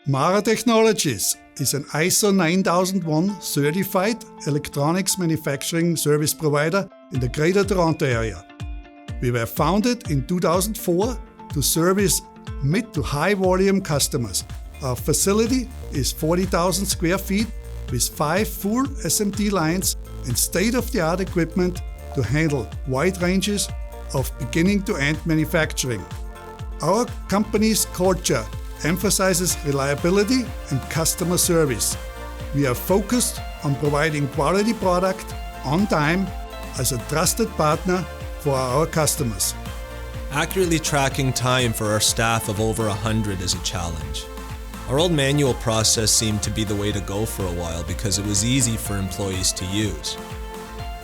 Mara Technologies is an ISO 9001 certified electronics manufacturing service provider in the Greater Toronto area. We were founded in 2004 to service mid to high volume customers. Our facility is 40,000 square feet with 5 full SMT lines and state-of-the-art equipment to handle wide ranges of beginning-to-end manufacturing. Our company's culture emphasizes reliability and customer service. We are focused on providing quality product on time as a trusted partner for our customers. Accurately tracking time for our staff of over 100 is a challenge. Our old manual process seemed to be the way to go for a while because it was easy for employees to use.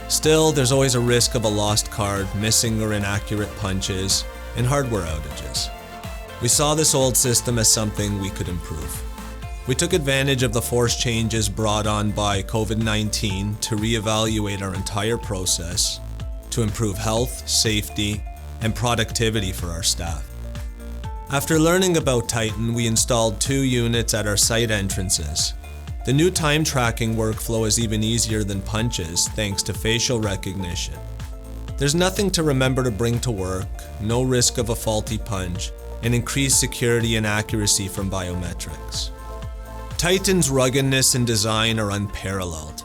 Still, there's always a risk of a lost card, missing or inaccurate punches, and hardware outages. We saw this old system as something we could improve. We took advantage of the forced changes brought on by COVID-19 to reevaluate our entire process to improve health, safety, and productivity for our staff. After learning about Titan, we installed 2 units at our site entrances. The new time tracking workflow is even easier than punches thanks to facial recognition. There's nothing to remember to bring to work, no risk of a faulty punch, and increased security and accuracy from biometrics. Titan's ruggedness and design are unparalleled.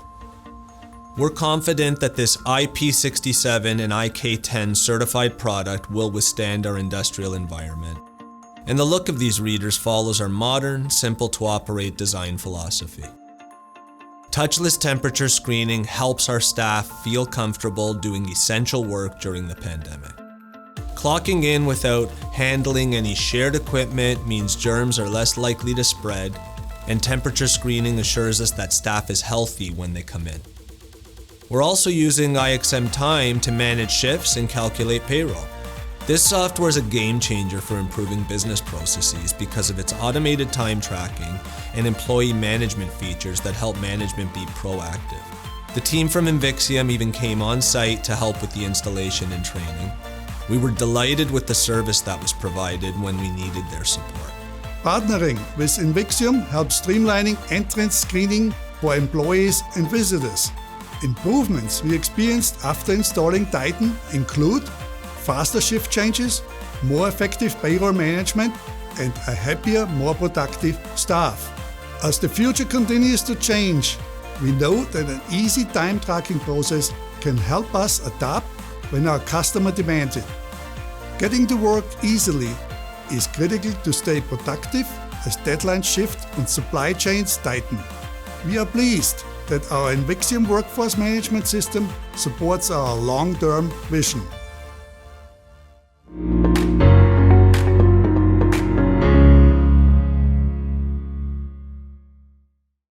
We're confident that this IP67 and IK10 certified product will withstand our industrial environment. And the look of these readers follows our modern, simple-to-operate design philosophy. Touchless temperature screening helps our staff feel comfortable doing essential work during the pandemic. Clocking in without handling any shared equipment means germs are less likely to spread, and temperature screening assures us that staff is healthy when they come in. We're also using IXM Time to manage shifts and calculate payroll. This software is a game changer for improving business processes because of its automated time tracking and employee management features that help management be proactive. The team from Invixium even came on site to help with the installation and training. We were delighted with the service that was provided when we needed their support. Partnering with Invixium helps streamlining entrance screening for employees and visitors. Improvements we experienced after installing Titan include faster shift changes, more effective payroll management, and a happier, more productive staff. As the future continues to change, we know that an easy time tracking process can help us adapt when our customer demands it. Getting to work easily is critical to stay productive as deadlines shift and supply chains tighten. We are pleased that our Invixium workforce management system supports our long-term vision.